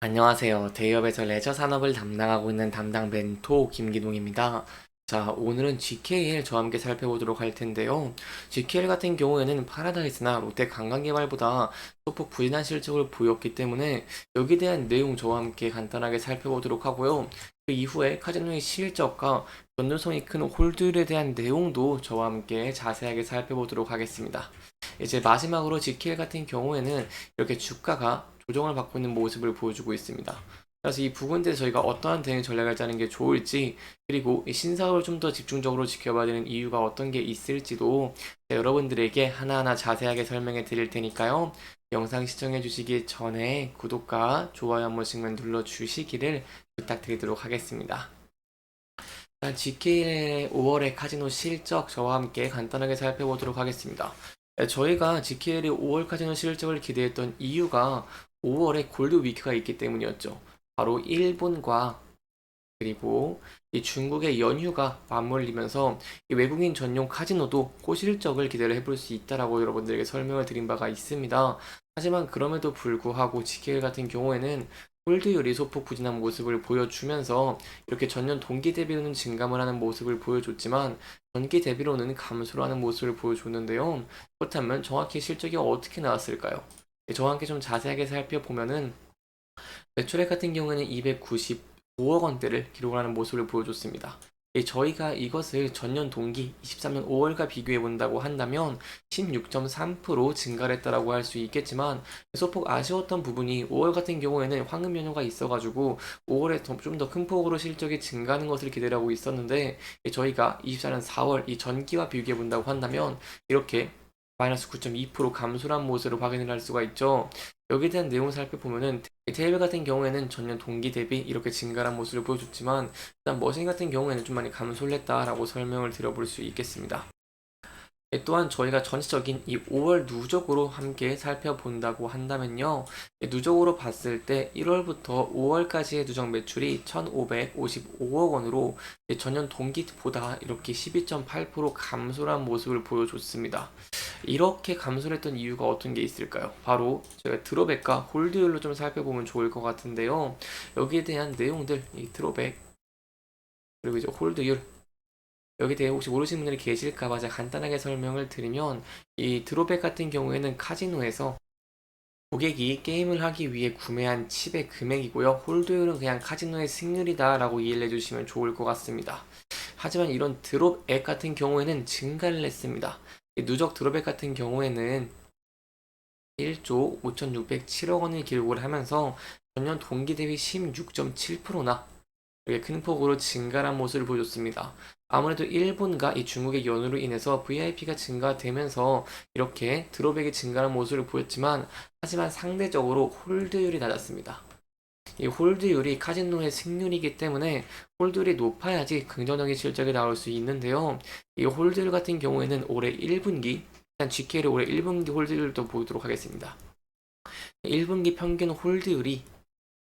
안녕하세요. 대기업에서 레저 산업을 담당하고 있는 담당 멘토 김기동입니다. 자, 오늘은 GKL 저와 함께 살펴보도록 할 텐데요. GKL 같은 경우에는 파라다이스나 롯데 관광개발보다 소폭 부진한 실적을 보였기 때문에 여기에 대한 내용 저와 함께 간단하게 살펴보도록 하고요. 그 이후에 카지노의 실적과 변동성이 큰 홀드에 대한 내용도 저와 함께 자세하게 살펴보도록 하겠습니다. 이제 마지막으로 GKL 같은 경우에는 이렇게 주가가 조정을 받고 있는 모습을 보여주고 있습니다. 그래서 이 부분들에 저희가 어떠한 대응 전략을 짜는 게 좋을지, 그리고 이 신사업을 좀 더 집중적으로 지켜봐야 되는 이유가 어떤 게 있을지도 여러분들에게 하나하나 자세하게 설명해 드릴 테니까요. 영상 시청해 주시기 전에 구독과 좋아요 한 번씩만 눌러 주시기를 부탁드리도록 하겠습니다. GK의 5월의 카지노 실적 저와 함께 간단하게 살펴보도록 하겠습니다. 저희가 GKL의 5월 카지노 실적을 기대했던 이유가 5월에 골드 위크가 있기 때문이었죠. 바로 일본과 그리고 이 중국의 연휴가 맞물리면서 이 외국인 전용 카지노도 고실적을 기대를 해볼 수 있다라고 여러분들에게 설명을 드린 바가 있습니다. 하지만 그럼에도 불구하고 GKL 같은 경우에는 홀드율이 소폭 부진한 모습을 보여주면서 이렇게 전년 동기 대비로는 증감을 하는 모습을 보여줬지만 전기 대비로는 감소를 하는 모습을 보여줬는데요. 그렇다면 정확히 실적이 어떻게 나왔을까요? 저와 함께 좀 자세하게 살펴보면은 매출액 같은 경우에는 295억 원대를 기록하는 모습을 보여줬습니다. 저희가 이것을 전년 동기 23년 5월과 비교해 본다고 한다면 16.3% 증가를 했다라고 할 수 있겠지만 소폭 아쉬웠던 부분이 5월 같은 경우에는 황금 연휴가 있어가지고 5월에 좀 더 큰 폭으로 실적이 증가하는 것을 기대하고 있었는데 저희가 24년 4월 이 전기와 비교해 본다고 한다면 이렇게 마이너스 9.2% 감소한 모습으로 확인을 할 수가 있죠. 여기에 대한 내용을 살펴보면은 테이블 같은 경우에는 전년 동기 대비 이렇게 증가한 모습을 보여줬지만 일단 머신 같은 경우에는 좀 많이 감소를 했다라고 설명을 드려볼 수 있겠습니다. 또한 저희가 전체적인 이 5월 누적으로 함께 살펴본다고 한다면요. 누적으로 봤을 때 1월부터 5월까지의 누적 매출이 1,555억 원으로 전년 동기보다 이렇게 12.8% 감소한 모습을 보여줬습니다. 이렇게 감소를 했던 이유가 어떤 게 있을까요? 바로 저희가 드롭백과 홀드율로 좀 살펴보면 좋을 것 같은데요. 여기에 대한 내용들, 이 드롭백, 그리고 이제 홀드율, 여기에 대해 혹시 모르시는 분들이 계실까봐 제가 간단하게 설명을 드리면 이 드롭백 같은 경우에는 카지노에서 고객이 게임을 하기 위해 구매한 칩의 금액이고요. 홀드율은 그냥 카지노의 승률이다라고 이해를 해주시면 좋을 것 같습니다. 하지만 이런 드롭액 같은 경우에는 증가를 했습니다. 이 누적 드롭액 같은 경우에는 1조 5,607억 원을 기록을 하면서 전년 동기 대비 16.7%나 이렇게 큰 폭으로 증가한 모습을 보여줬습니다. 아무래도 일본과 이 중국의 연으로 인해서 VIP가 증가되면서 이렇게 드롭백이 증가한 모습을 보였지만 하지만 상대적으로 홀드율이 낮았습니다. 이 홀드율이 카지노의 승률이기 때문에 홀드율이 높아야지 긍정적인 실적이 나올 수 있는데요. 이 홀드율 같은 경우에는 올해 1분기 일단 GK를 올해 1분기 홀드율도 보도록 하겠습니다. 1분기 평균 홀드율이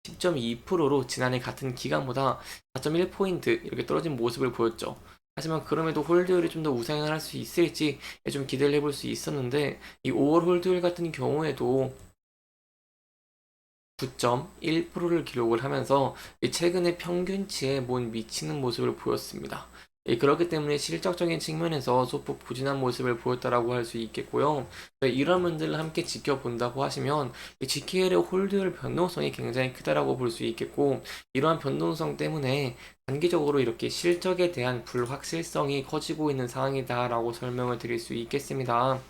10.2%로 지난해 같은 기간보다 4.1포인트 이렇게 떨어진 모습을 보였죠. 하지만 그럼에도 홀드율이 좀 더 우상향을 할 수 있을지 좀 기대를 해볼 수 있었는데 이 5월 홀드율 같은 경우에도 9.1%를 기록을 하면서 최근의 평균치에 못 미치는 모습을 보였습니다. 그렇기 때문에 실적적인 측면에서 소폭 부진한 모습을 보였다라고 할 수 있겠고요. 이런 분들을 함께 지켜본다고 하시면 GKL의 홀드율 변동성이 굉장히 크다라고 볼 수 있겠고 이러한 변동성 때문에 단기적으로 이렇게 실적에 대한 불확실성이 커지고 있는 상황이다라고 설명을 드릴 수 있겠습니다.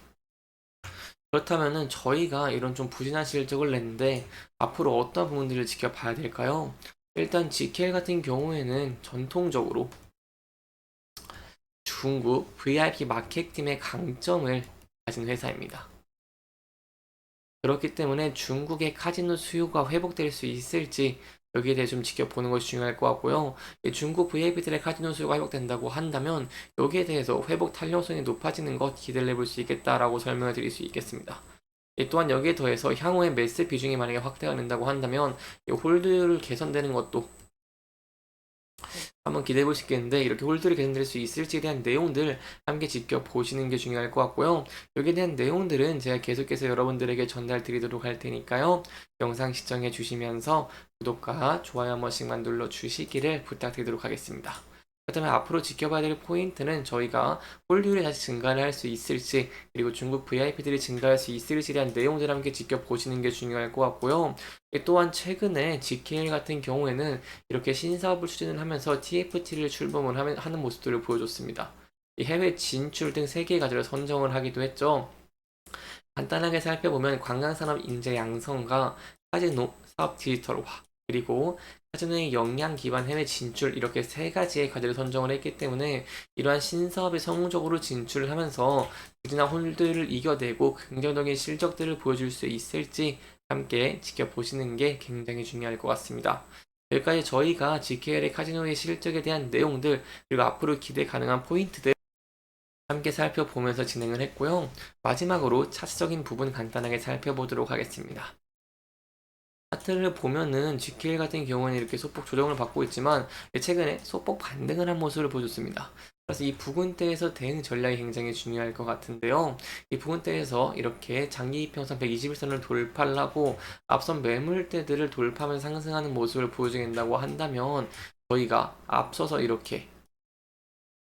그렇다면은 저희가 이런 좀 부진한 실적을 냈는데 앞으로 어떤 부분들을 지켜봐야 될까요? 일단 GKL 같은 경우에는 전통적으로 중국 VIP 마케팅의 강점을 가진 회사입니다. 그렇기 때문에 중국의 카지노 수요가 회복될 수 있을지 여기에 대해 좀 지켜보는 것이 중요할 것 같고요. 중국 VIP들의 카지노 수요가 회복된다고 한다면 여기에 대해서 회복 탄력성이 높아지는 것 기대를 해볼 수 있겠다라고 설명을 드릴 수 있겠습니다. 또한 여기에 더해서 향후에 매스 비중이 만약에 확대가 된다고 한다면 홀드율 개선되는 것도 한번 기대해 볼 수 있겠는데 이렇게 홀드를 개선될 수 있을지에 대한 내용들 함께 지켜보시는 게 중요할 것 같고요. 여기에 대한 내용들은 제가 계속해서 여러분들에게 전달 드리도록 할 테니까요. 영상 시청해 주시면서 구독과 좋아요 한 번씩만 눌러 주시기를 부탁드리도록 하겠습니다. 그렇다면 앞으로 지켜봐야 될 포인트는 저희가 홀드율이 다시 증가를 할 수 있을지, 그리고 중국 VIP들이 증가할 수 있을지에 대한 내용들 함께 지켜보시는 게 중요할 것 같고요. 또한 최근에 GKL 같은 경우에는 이렇게 신사업을 추진을 하면서 TFT를 출범을 하는 모습들을 보여줬습니다. 이 해외 진출 등 3개의 과제를 선정을 하기도 했죠. 간단하게 살펴보면 관광산업 인재 양성과 카지노 사업 디지털화, 그리고 카지노의 역량 기반 해외 진출, 이렇게 3가지의 과제를 선정을 했기 때문에 이러한 신사업에 성공적으로 진출을 하면서 부진한 홀드를 이겨내고 긍정적인 실적들을 보여줄 수 있을지 함께 지켜보시는 게 굉장히 중요할 것 같습니다. 여기까지 저희가 GKL의 카지노의 실적에 대한 내용들, 그리고 앞으로 기대 가능한 포인트들 함께 살펴보면서 진행을 했고요. 마지막으로 차트적인 부분 간단하게 살펴보도록 하겠습니다. 차트를 보면은 GKL 같은 경우는 이렇게 소폭 조정을 받고 있지만 최근에 소폭 반등을 한 모습을 보여줬습니다. 그래서 이 부근대에서 대응 전략이 굉장히 중요할 것 같은데요. 이 부근대에서 이렇게 장기 이평선 121선을 돌파를 하고 앞선 매물대들을 돌파하면서 상승하는 모습을 보여준다고 한다면 저희가 앞서서 이렇게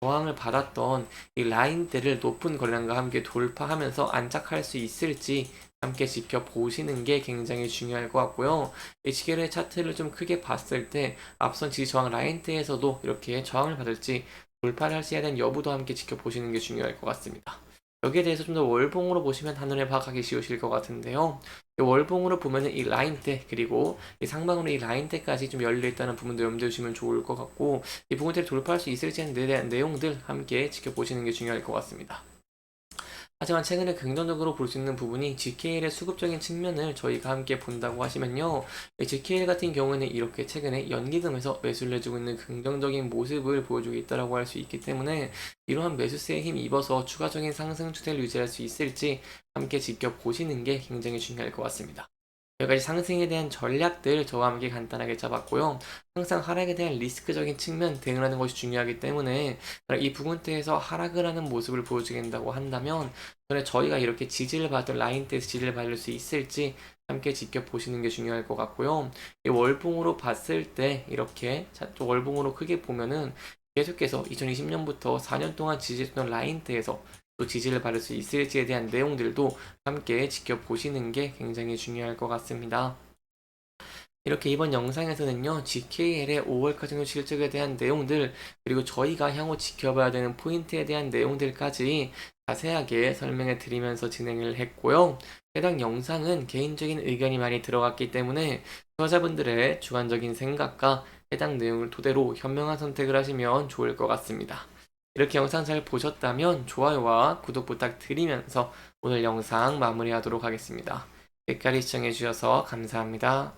저항을 받았던 이 라인대를 높은 거래량과 함께 돌파하면서 안착할 수 있을지 함께 지켜보시는 게 굉장히 중요할 것 같고요. 이 지계의 차트를 좀 크게 봤을 때 앞선 지지 저항 라인대에서도 이렇게 저항을 받을지 돌파를 할 수 있는 여부도 함께 지켜보시는 게 중요할 것 같습니다. 여기에 대해서 좀 더 월봉으로 보시면 한눈에 파악하기 쉬우실 것 같은데요. 이 월봉으로 보면은 이 라인대, 그리고 이 상방으로 이 라인대까지 좀 열려있다는 부분도 염두에 두시면 좋을 것 같고, 이 부분들을 돌파할 수 있을지에 대한 내용들 함께 지켜보시는 게 중요할 것 같습니다. 하지만 최근에 긍정적으로 볼 수 있는 부분이 GKL의 수급적인 측면을 저희가 함께 본다고 하시면요. GKL 같은 경우에는 이렇게 최근에 연기금에서 매수를 해주고 있는 긍정적인 모습을 보여주고 있다고 할 수 있기 때문에 이러한 매수세에 힘 입어서 추가적인 상승 추세를 유지할 수 있을지 함께 지켜보시는 게 굉장히 중요할 것 같습니다. 여기까지 상승에 대한 전략들 저와 함께 간단하게 잡았고요. 항상 하락에 대한 리스크적인 측면 대응을 하는 것이 중요하기 때문에 이 부분대에서 하락을 하는 모습을 보여주겠다고 한다면 저희가 이렇게 지지를 받을 라인대에서 지지를 받을 수 있을지 함께 지켜보시는 게 중요할 것 같고요. 이 월봉으로 봤을 때 이렇게 월봉으로 크게 보면은 계속해서 2020년부터 4년 동안 지지했던 라인대에서 또 지지를 받을 수 있을지에 대한 내용들도 함께 지켜보시는 게 굉장히 중요할 것 같습니다. 이렇게 이번 영상에서는요, GKL의 5월 카지노 실적에 대한 내용들, 그리고 저희가 향후 지켜봐야 되는 포인트에 대한 내용들까지 자세하게 설명해 드리면서 진행을 했고요. 해당 영상은 개인적인 의견이 많이 들어갔기 때문에 투자자분들의 주관적인 생각과 해당 내용을 토대로 현명한 선택을 하시면 좋을 것 같습니다. 이렇게 영상 잘 보셨다면 좋아요와 구독 부탁드리면서 오늘 영상 마무리하도록 하겠습니다. 끝까지 시청해주셔서 감사합니다.